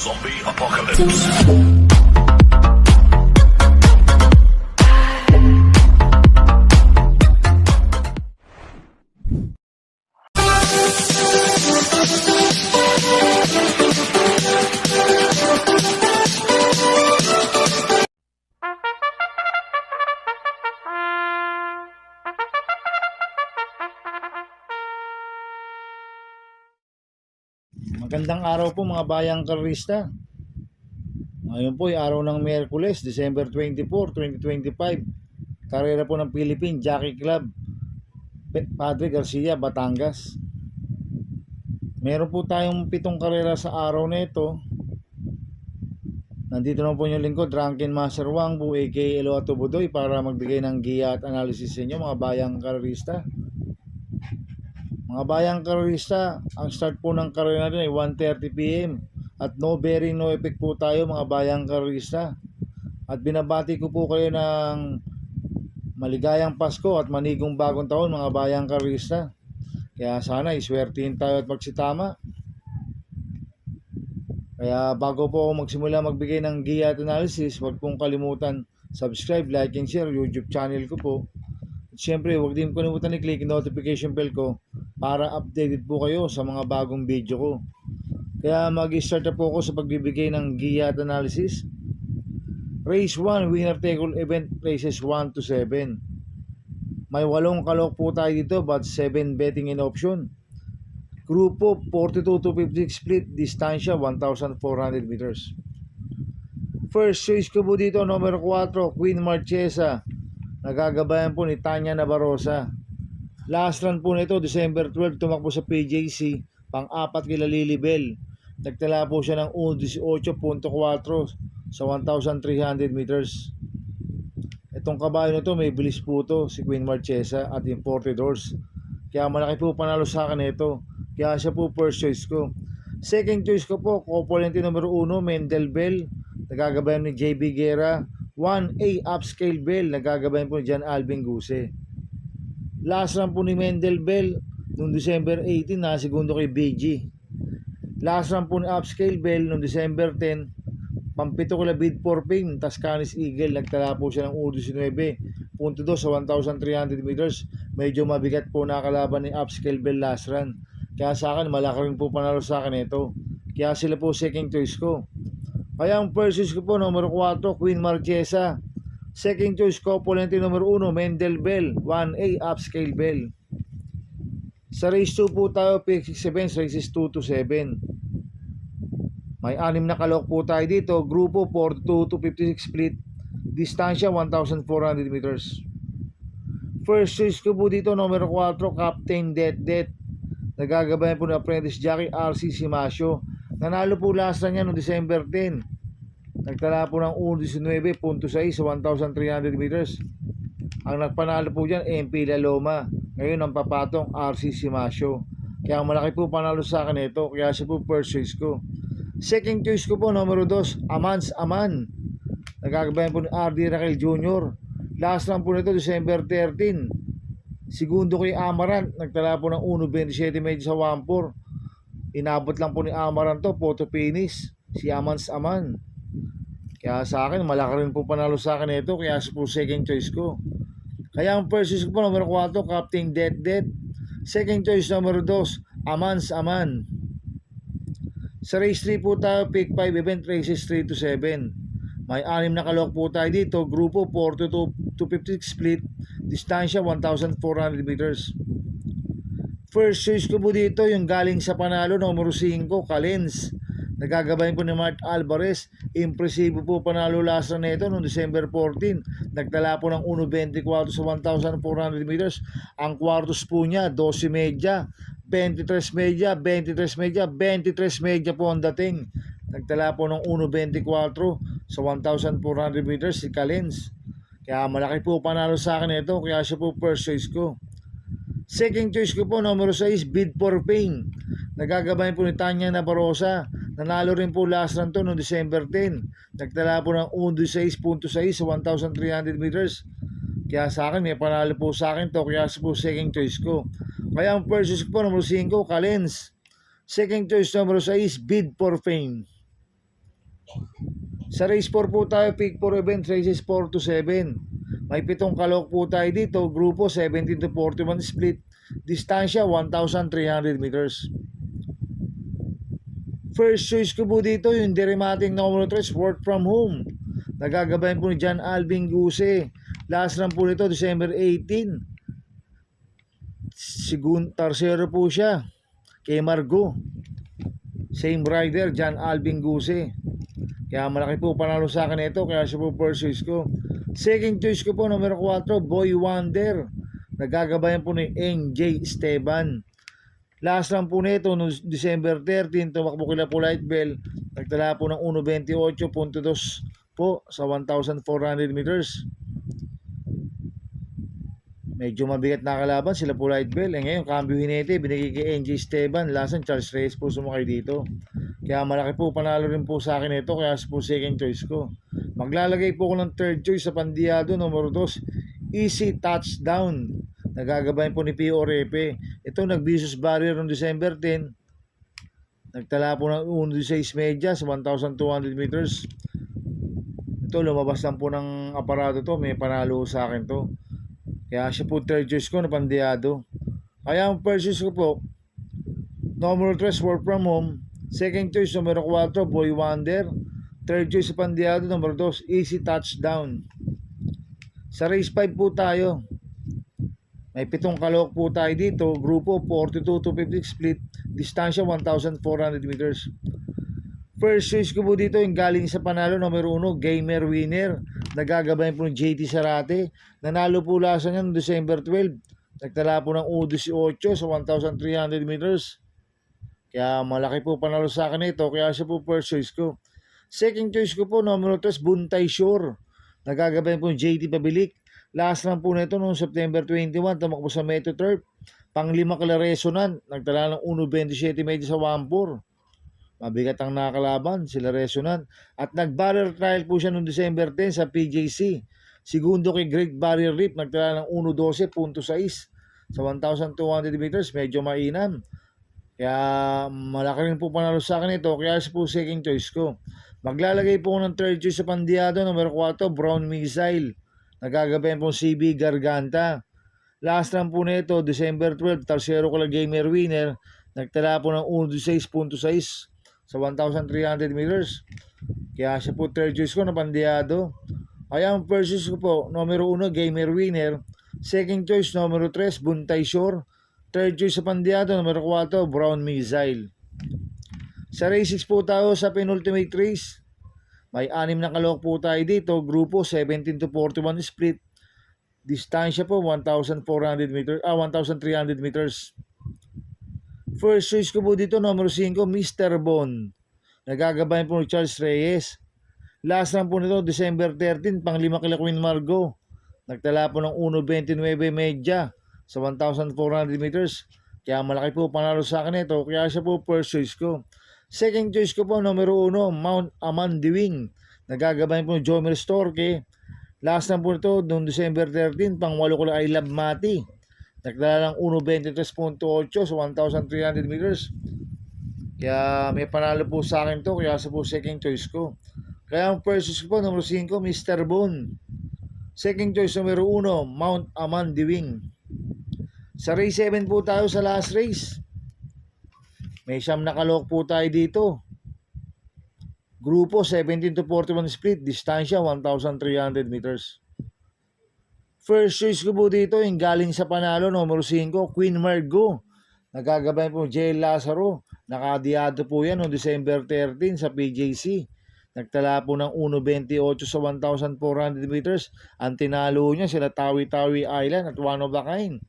Zombie Apocalypse. Magandang araw po mga bayang karista. Ngayon po ay araw ng Miyerkules, December 24, 2025. Karera po ng Philippine Jockey Club, Padre Garcia, Batangas. Meron po tayong 7 karera sa araw na ito. Nandito na po yung lingkod, Drunken Master Wang po, aka Eloato Budoy, para magbigay ng giya at analysis sa inyo mga bayang karista. Mga bayang karista, ang start po ng karera natin ay 1:30 PM at no bearing no effect po tayo mga bayang karista. At binabati ko po kayo ng maligayang Pasko at manigong bagong taon mga bayang karista. Kaya sana iswertihin tayo at magsitama. Kaya bago po ako magsimula magbigay ng giya at analysis, huwag pong kalimutan subscribe, like and share YouTube channel ko po. At syempre huwag din kalimutan i-click yung notification bell ko para updated po kayo sa mga bagong video ko. Kaya mag-start na po ako sa pagbibigay ng giya at analysis. Race 1, winner take all event, races 1 to 7. May 8 kalok po tayo dito but 7 betting in option. Grupo 42 to 56 split, distansya 1,400 meters. First choice ko po dito, number 4, Queen Marchesa. Nagagabayan po ni Tanya Navarroza. Last run po nito, December 12, tumakbo sa PJC, pang-4 kila Lilibel. Nagtala po siya ng 18.4 sa 1,300 meters. Itong kabayo na to, may bilis po to, si Queen Marchesa at imported horse. Kaya malaki po panalo sa akin ito. Kaya siya po first choice ko. Second choice ko po, Copolente numero 1, Mendel Bell. Nagagabayan ni JB Guerra. 1A Upscale Bell. Nagagabayan po ni John Alvin Guse. Last run po ni Mendel Bell noong December 18 na segundo kay BG. Last run po ni Upscale Bell noong December 10, pampito ko la bid for ping, Tascanis Eagle. Nagtala po siya ng 19.2 sa 1,300 meters. Medyo mabigat po nakalaban ni Upscale Bell last run. Kaya sa akin, malaki rin po panalo sa akin ito. Kaya sila po second choice ko. Kaya ang first choice ko po, number 4, Queen Marchesa. Second choice ko, Polente numero 1, Mendel Bell. 1A Upscale Bell. Sa race 2 po tayo, pick 6 events, races 2 to 7. May 6 na kalok po tayo dito. Grupo 42 to 56 split. Distansya 1,400 meters. First choice ko po dito, number 4, Captain Det. Nagagabayan po ng apprentice jockey RC Simasio. Nanalo po last na niya noong December 10. Nagtala po ng 19.6 sa 1,300 meters. Ang nagpanalo po dyan, MP La Loma. Ngayon ang papatong RC Simasio. Kaya malaki po panalo sa akin ito. Kaya siya po first choice ko. Second choice ko po, numero 2, Amans Aman. Nagagabayan po ni RD Raquel Jr. Last lang po nito, December 13. Segundo kay Amarant. Nagtala po ng 1.27 medyo sa 1.4. Inabot lang po ni Amarant to, photo finish. Si Amans Aman. Kaya sa akin, malaki rin po panalo sa akin ito. Kaya siya po second choice ko. Kaya ang first choice ko po, numero 4, Captain Det. Second choice, numero 2, Amans Aman. Sa race 3 po tayo, pick 5 event, races 3 to 7. May 6 na kalok po tayo dito. Grupo 42 to 56 split. Distansya 1,400 meters. First choice ko po dito, yung galing sa panalo, numero 5, Calens. Nagagabayan po ni Mart Alvarez. Impresibo po panalo last na ito noong December 14. Nagtala po ng 1.24 sa 1,400 meters. Ang quartos po niya, 12 media, 23 media, 23 media, 23 media po ang dating. Nagtala po ng 1.24 sa 1,400 meters si Calens. Kaya malaki po panalo sa akin ito. Kaya siya po first choice ko. Second choice ko po, numero 6, Bid for Pain. Nagagabayan po ni Tanya Navarroza. Nanalo rin po last run to noong December 10. Nagtala po ng 16.6 sa 1,300 meters. Kaya sa akin, may panalo po sa akin to. Kaya po second choice ko. Kaya ang first choice ko po, numero 5, Calens. Second choice, numero 6, Bid for Fame. Sa race 4 po tayo, pick 4 event, races 4 to 7. May 7 kalok po tayo dito, grupo 17 to 41 split, distansya 1,300 meters. First choice ko po dito, yung Derematic number 3, Work From Home. Nagagabayan po ni John Alvin Guse. Last run po nito, December 18. Tercero po siya kay Margo. Same rider, John Alvin Guse. Kaya malaki po panalo sa akin ito, kaya siya po first choice ko. Second choice ko po, numero 4, Boy Wonder. Nagagabayan po ni NJ Esteban. Last run po nito, no December 13, tumakbo kila po Light Bell. Nagtala po ng 1.28.2 po sa 1,400 meters. Medyo mabigat na kalaban sila po Light Bell. Ngayon, cambio hinete, binigay kay NJ Esteban. Last run, Charles Reyes po sumakay dito. Kaya malaki po panalo rin po sa akin ito, kaya po second choice ko. Maglalagay po ko ng third choice sa Pandiado, numero 2, Easy Touchdown. Nagagabayan po ni Pio Repe. Ito nag-vicious barrier noong December 10. Nagtala po ng 1.16 media sa 1,200 meters. Ito lumabas lang po ng aparado to. May panalo sa akin to. Kaya siya po third choice ko na Pandiado. Kaya ang first choice ko po, numero 3, Work From Home. Second choice, numero 4, Boy Wonder. Third choice sa Pandiado, numero 2, Easy Touchdown. Sa race 5 po tayo. May 7 kalok po tayo dito. Grupo 42 to 50 split. Distansya 1,400 meters. First choice ko po dito yung galing sa panalo, numero 1, Gamer Winner. Nagagabayan po ng JT Sarate. Nanalo po lasa niya noong December 12. Nagtala po ng 1.18 sa 1,300 meters. Kaya malaki po panalo sa akin ito. Kaya siya po first choice ko. Second choice ko po, numero 3, Buntay Shore. Nagagabayan po ng JT Pabilik. Last run po nito noong September 21, tumakbo sa Metro Turf. Pang-5 kala Resonant. Nagtala ng 1.27 medyo sa 1.4. Mabigat ang nakakalaban, sila Resonant. At nag-barrier trial po siya noong December 10 sa PJC. Segundo kay Great Barrier Reef, nagtala ng 1.12.6 sa 1,200 meters. Medyo mainam. Kaya malaki rin po panalo sa akin ito. Kaya siya po second choice ko. Maglalagay po ng third choice sa Pandiado, numero 4, Brown Missile. Nagagabayan po CB Garganta. Last run po nito, December 12, tercero ko lang Gamer Winner. Nagtala po ng 1.6.6 sa 1,300 meters. Kaya siya po third choice ko na Pandiado. Kaya ang first choice ko po, numero 1, Gamer Winner. Second choice, numero 3, Buntay Shore. Third choice sa Pandiado, numero 4, Brown Missile. Sa race 6 po tayo sa penultimate race. May 6 na kalok po tayo dito. Grupo 17 to 41 split. Distansya po 1,400 meters, 1,300 meters. First choice ko po dito, numero 5, Mr. Bon. Nagagabayan po ni Charles Reyes. Last run po nito, December 13, pang-5 kila Queen Margo. Nagtala po ng 1.29 media sa 1,400 meters. Kaya malaki po panalo sa akin ito. Kaya siya po first choice ko. Second choice ko po, numero 1, Mount Amandiwing. Nagagabayan po ni Jomer Storke. Last run po nito, noong December 13, pang-8 ko lang I Love Mati. Nagdala ng 1.23.8 sa 1,300 meters. Kaya may panalo po sa akin to. Kaya sa po second choice ko. Kaya ang first choice ko po, numero 5, Mr. Bone. Second choice, numero 1, Mount Amandiwing. Sa race 7 po tayo sa last race. May 9 na kalok po tayo dito. Grupo 17 to 41 split. Distansya 1,300 meters. First choice ko po dito yung galing sa panalo, numero 5, Queen Margo. Nagagabayan po J. Lazaro. Nakadiyado po yan noong December 13 sa PJC. Nagtala po ng 1.28 sa 1,400 meters. Ang tinalo niya sila Tawi-Tawi Island at one of a kind.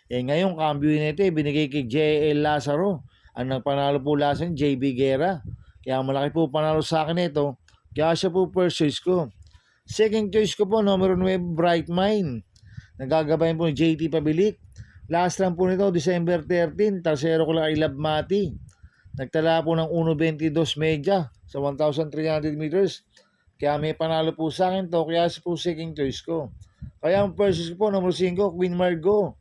Ngayon, cambio nito binigay kay J.L. Lazaro. Ang nagpanalo po lasan, J.B. Guerra. Kaya malaki po panalo sa akin ito. Kaya siya po first choice ko. Second choice ko po, numero 9, Bright Mind. Nagagabayan po ni JT Pabilik. Last run po nito, December 13. Tercero ko lang I Love Mati. Nagtala po ng 1.22 media sa 1,300 meters. Kaya may panalo po sa akin to. Kaya siya po second choice ko. Kaya ang first choice ko po, numero 5, Queen Margo.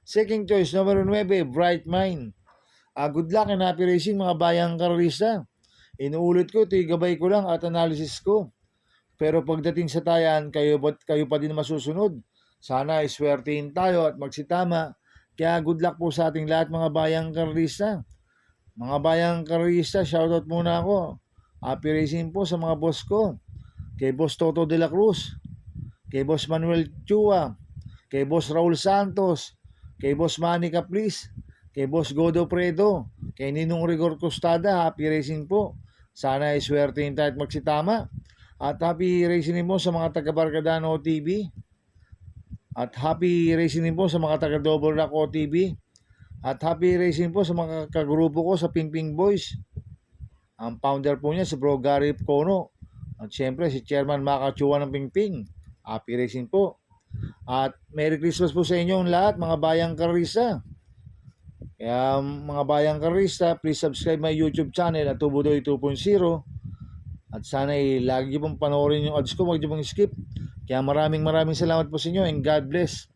Second choice, numero 9, Bright Mind. Good luck and happy racing mga bayang karorista. Inuulit ko, ito yung gabay ko lang at analysis ko. Pero pagdating sa tayan, kayo pa din masusunod. Sana iswertihin tayo at magsitama. Kaya good luck po sa ating lahat mga bayang karlista. Mga bayang karlista, shoutout muna ako. Happy racing po sa mga boss ko. Kay Boss Toto de la Cruz, kay Boss Manuel Chua, kay Boss Raul Santos, kay Boss Manny Caplis, kay Boss Godo Predo, kay Ninong Rigor Costada, happy racing po. Sana iswertihin tayo at magsitama. At happy racing din po sa mga taga Barcadano TV. At happy racing din po sa mga taga Double Rock TV. At happy racing po sa mga kagrupo ko sa Pingping Boys. Ang founder po niya si Bro Gary Kono. At syempre si Chairman Makachua ng Pingping. Happy racing po. At Merry Christmas po sa inyong lahat mga bayang karista. Kaya mga bayang karista, please subscribe my YouTube channel at Tubudoy 2.0. At sana lagi pong panoorin yung ads ko, huwag niyo pong skip. Kaya maraming salamat po sa inyo and God bless.